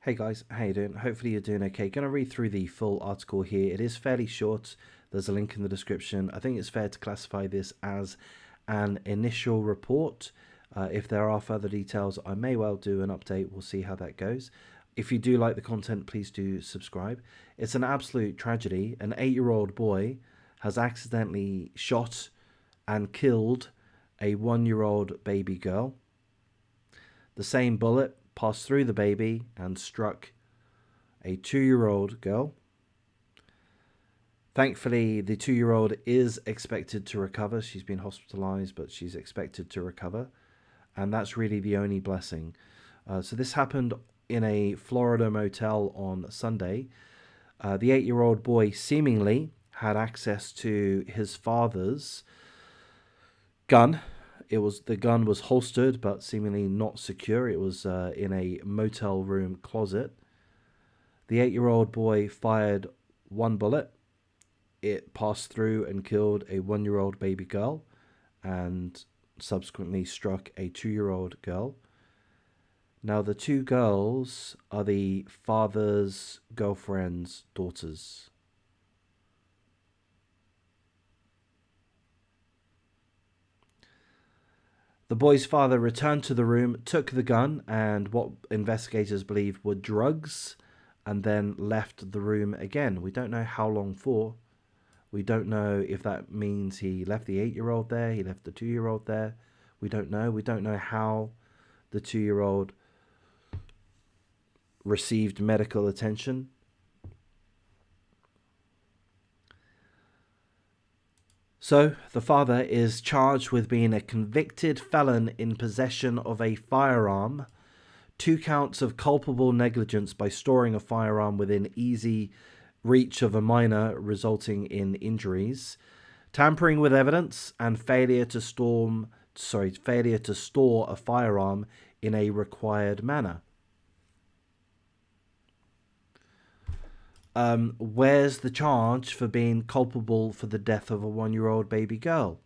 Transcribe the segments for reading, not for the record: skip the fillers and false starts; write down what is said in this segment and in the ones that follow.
Hey guys, how you doing? Hopefully you're doing okay. Going to read through the full article here. It is fairly short. There's a link in the description. I think it's fair to classify this as an initial report. If there are further details, I may well do an update. We'll see how that goes. If you do like the content, please do subscribe. It's an absolute tragedy. An 8-year-old boy has accidentally shot and killed a 1-year-old baby girl. The same bullet passed through the baby and struck a 2-year-old girl. Thankfully, the 2-year-old is expected to recover. She's been hospitalized, but she's expected to recover. And that's really the only blessing. So this happened in a Florida motel on Sunday. The 8-year-old boy seemingly had access to his father's gun. The gun was holstered, but seemingly not secure. It was in a motel room closet. The 8-year-old boy fired one bullet. It passed through and killed a 1-year-old baby girl, and subsequently struck a 2-year-old girl. Now, the two girls are the father's girlfriend's daughters. The boy's father returned to the room, took the gun and what investigators believe were drugs, and then left the room again. We don't know how long for. We don't know if that means he left the 8-year-old there, he left the 2-year-old there. We don't know. We don't know how the 2-year-old received medical attention. So, the father is charged with being a convicted felon in possession of a firearm, 2 counts of culpable negligence by storing a firearm within easy reach of a minor resulting in injuries, tampering with evidence, and failure to store a firearm in a required manner. Where's the charge for being culpable for the death of a 1-year-old baby girl?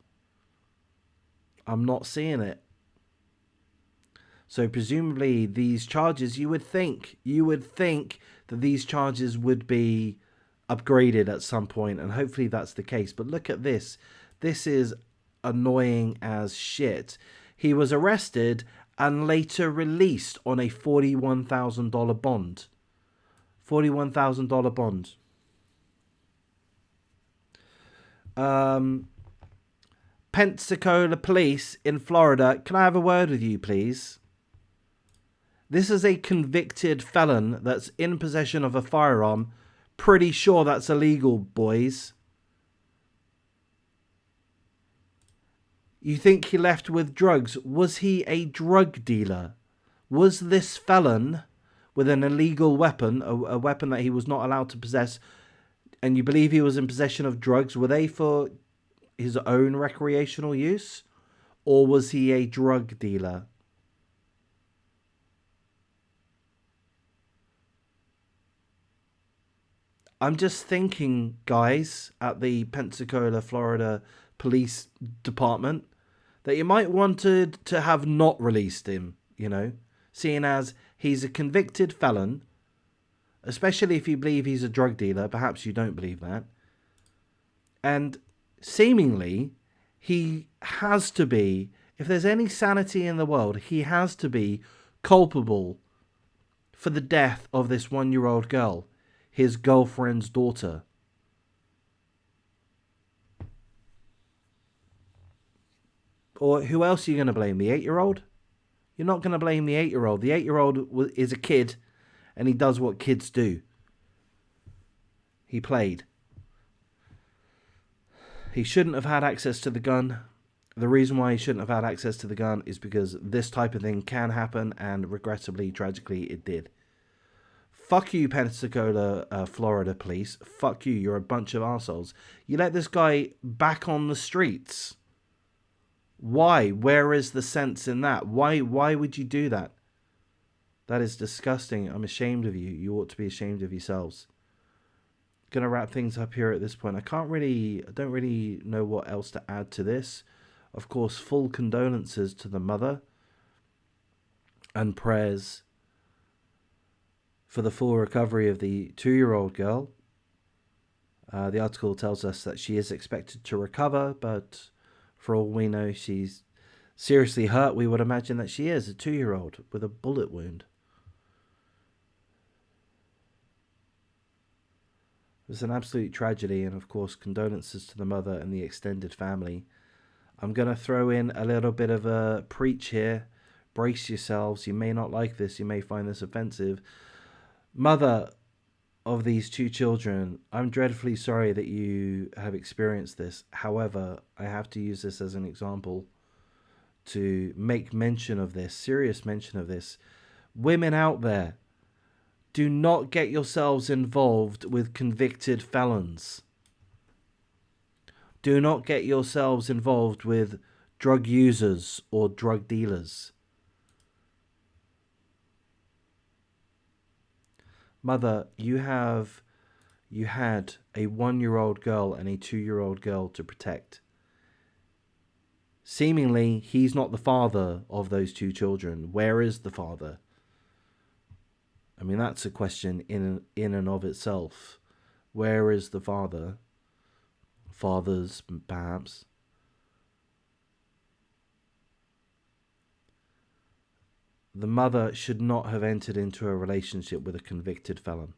I'm not seeing it. So presumably these charges, you would think that these charges would be upgraded at some point, and hopefully that's the case. But look at this. This is annoying as shit. He was arrested and later released on a $41,000 bond. $41,000 bond. Pensacola police in Florida, can I have a word with you, please? This is a convicted felon that's in possession of a firearm. Pretty sure that's illegal, boys. You think he left with drugs? Was he a drug dealer? Was this felon with an illegal weapon, a weapon that he was not allowed to possess, and you believe he was in possession of drugs? Were they for his own recreational use, or was he a drug dealer? I'm just thinking, guys, at the Pensacola, Florida Police Department, that you might wanted to have not released him, seeing as he's a convicted felon, especially if you believe he's a drug dealer. Perhaps you don't believe that. And seemingly, he has to be, if there's any sanity in the world, he has to be culpable for the death of this 1-year-old girl, his girlfriend's daughter. Or who else are you going to blame? The 8-year-old? You're not going to blame the 8-year-old. The 8-year-old is a kid, and he does what kids do. He played. He shouldn't have had access to the gun. The reason why he shouldn't have had access to the gun is because this type of thing can happen, and regrettably, tragically, it did. Fuck you, Pensacola, Florida police. Fuck you. You're a bunch of arseholes. You let this guy back on the streets. Why? Where is the sense in that? Why would you do that? That is disgusting. I'm ashamed of you. You ought to be ashamed of yourselves. Gonna wrap things up here at this point. I don't really know what else to add to this. Of course, full condolences to the mother, and prayers for the full recovery of the 2-year-old girl. The article tells us that she is expected to recover, but for all we know, she's seriously hurt. We would imagine that she is a 2-year-old with a bullet wound. It's an absolute tragedy, and of course, condolences to the mother and the extended family. I'm going to throw in a little bit of a preach here. Brace yourselves. You may not like this. You may find this offensive. Mother of these 2 children, I'm dreadfully sorry that you have experienced this. However, I have to use this as an example to make mention of this, serious mention of this. Women out there, do not get yourselves involved with convicted felons. Do not get yourselves involved with drug users or drug dealers. Mother, you had a 1-year-old girl and a 2-year-old girl to protect. Seemingly, he's not the father of those 2 children. Where is the father? I mean, that's a question in and of itself. Where is the father? Fathers, perhaps. The mother should not have entered into a relationship with a convicted felon.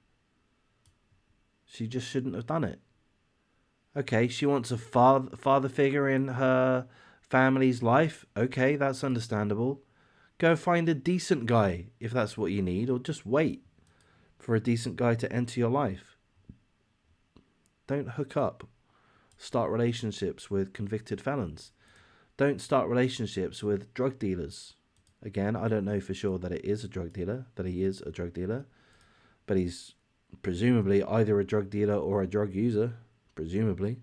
She just shouldn't have done it. Okay, she wants a father figure in her family's life. Okay, that's understandable. Go find a decent guy if that's what you need, or just wait for a decent guy to enter your life. Don't hook up. Start relationships with convicted felons. Don't start relationships with drug dealers. Again, I don't know for sure that it is a drug dealer, that he is a drug dealer, but he's presumably either a drug dealer or a drug user, presumably.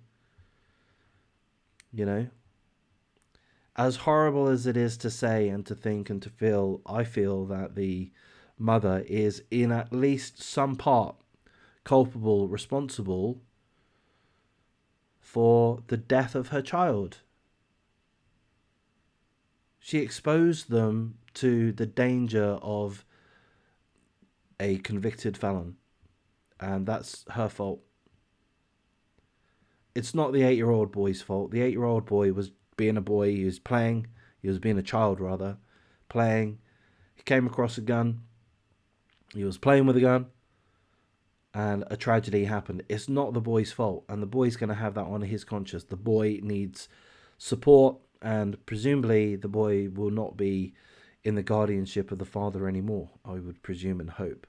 You know, as horrible as it is to say and to think and to feel, I feel that the mother is in at least some part culpable, responsible for the death of her child. She exposed them to the danger of a convicted felon, and that's her fault. It's not the 8-year-old boy's fault. The 8-year-old boy was being a boy. He was playing. He was being a child, rather. Playing. He came across a gun. He was playing with a gun. And a tragedy happened. It's not the boy's fault. And the boy's going to have that on his conscience. The boy needs support. And presumably the boy will not be in the guardianship of the father anymore, I would presume and hope.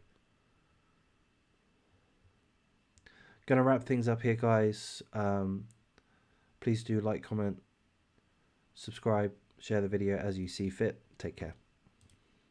Going to wrap things up here, guys. Please do like, comment, subscribe, share the video as you see fit. Take care.